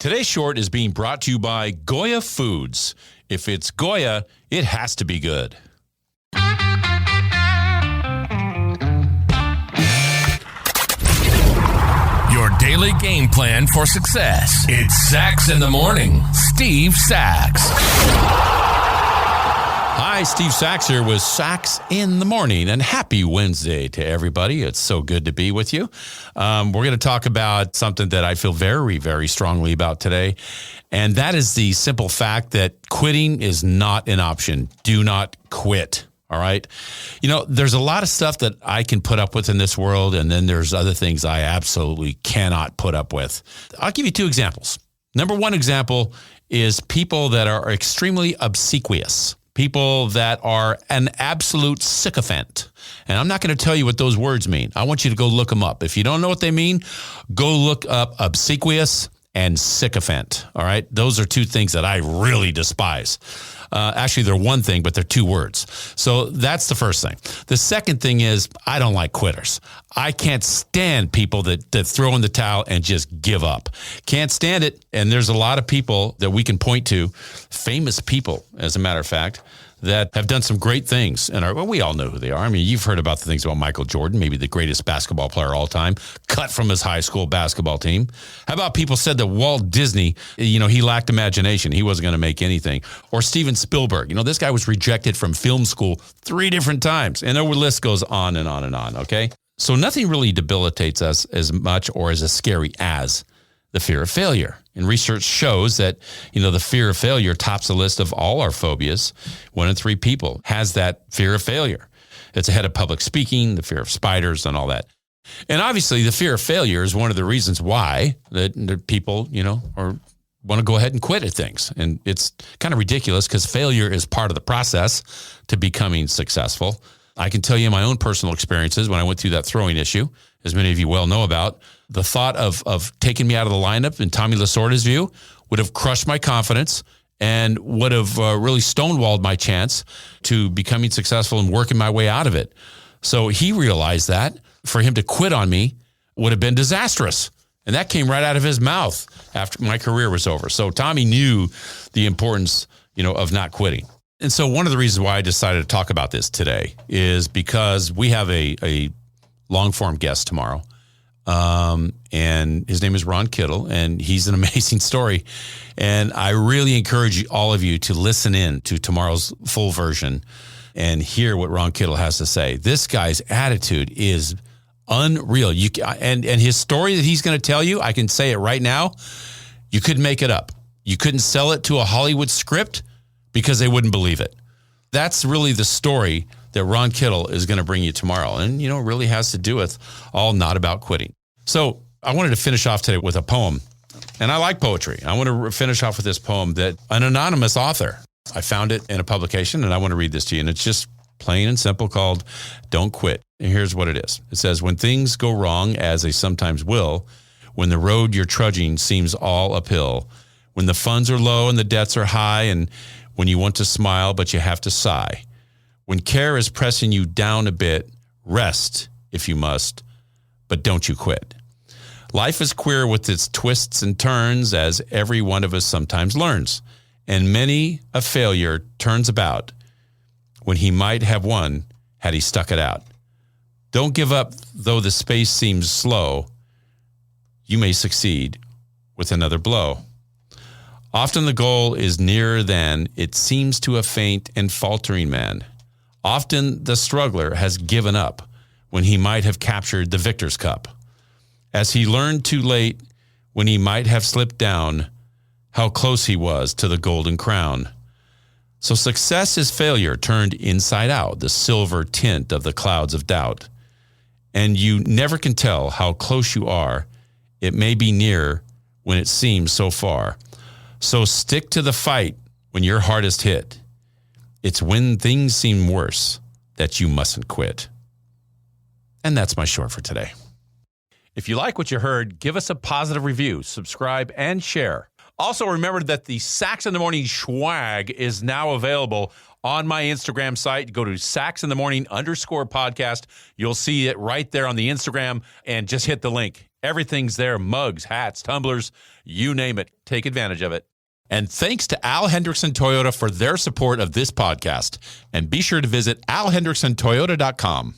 Today's short is being brought to you by Goya Foods. If it's Goya, it has to be good. Your daily game plan for success. It's Sachs in the Morning. Steve Sachs. Hi, Steve Sachs here with Sachs in the Morning, and happy Wednesday to everybody. It's so good to be with you. We're going to talk about something that I feel very, very strongly about today, and that is the simple fact that quitting is not an option. Do not quit. All right. You know, there's a lot of stuff that I can put up with in this world, and then there's other things I absolutely cannot put up with. I'll give you two examples. Number one example is people that are extremely obsequious. People that are an absolute sycophant. And I'm not going to tell you what those words mean. I want you to go look them up. If you don't know what they mean, go look up obsequious and sycophant. All right. Those are two things that I really despise. Actually, they're one thing, but they're two words. So that's the first thing. The second thing is I don't like quitters. I can't stand people that throw in the towel and just give up. Can't stand it. And there's a lot of people that we can point to, famous people, as a matter of fact, that have done some great things. And we all know who they are. I mean, you've heard about the things about Michael Jordan, maybe the greatest basketball player of all time, cut from his high school basketball team. How about people said that Walt Disney, he lacked imagination. He wasn't going to make anything. Or Steven Spielberg. This guy was rejected from film school 3 different times. And the list goes on and on and on, okay? So nothing really debilitates us as much or as scary as the fear of failure. And research shows that, the fear of failure tops the list of all our phobias. 1 in 3 people has that fear of failure. It's ahead of public speaking, the fear of spiders, and all that. And obviously, the fear of failure is one of the reasons why that people, want to go ahead and quit at things. And it's kind of ridiculous because failure is part of the process to becoming successful. I can tell you my own personal experiences when I went through that throwing issue, as many of you well know about. The thought of taking me out of the lineup, in Tommy Lasorda's view, would have crushed my confidence and would have really stonewalled my chance to becoming successful and working my way out of it. So he realized that for him to quit on me would have been disastrous. And that came right out of his mouth after my career was over. So Tommy knew the importance, of not quitting. And so one of the reasons why I decided to talk about this today is because we have a long-form guest tomorrow. And his name is Ron Kittle, and he's an amazing story. And I really encourage all of you to listen in to tomorrow's full version and hear what Ron Kittle has to say. This guy's attitude is unreal. And his story that he's going to tell you, I can say it right now, you couldn't make it up. You couldn't sell it to a Hollywood script because they wouldn't believe it. That's really the story that Ron Kittle is going to bring you tomorrow. And, it really has to do with all not about quitting. So I wanted to finish off today with a poem. And I like poetry. I want to finish off with this poem that an anonymous author, I found it in a publication, and I want to read this to you. And it's just plain and simple, called Don't Quit. And here's what it is. It says, when things go wrong, as they sometimes will, when the road you're trudging seems all uphill, when the funds are low and the debts are high, and when you want to smile but you have to sigh, when care is pressing you down a bit, rest if you must, but don't you quit. Life is queer with its twists and turns, as every one of us sometimes learns, and many a failure turns about when he might have won had he stuck it out. Don't give up, though the space seems slow. You may succeed with another blow. Often the goal is nearer than it seems to a faint and faltering man. Often the struggler has given up when he might have captured the victor's cup. As he learned too late, when he might have slipped down, how close he was to the golden crown. So success is failure turned inside out, the silver tint of the clouds of doubt. And you never can tell how close you are. It may be near when it seems so far. So stick to the fight when you're hardest hit. It's when things seem worse that you mustn't quit. And that's my short for today. If you like what you heard, give us a positive review, subscribe, and share. Also, remember that the Sachs in the Morning swag is now available on my Instagram site. Go to SachsInTheMorning_podcast. You'll see it right there on the Instagram, and just hit the link. Everything's there. Mugs, hats, tumblers, you name it. Take advantage of it. And thanks to Al Hendrickson Toyota for their support of this podcast. And be sure to visit alhendricksontoyota.com.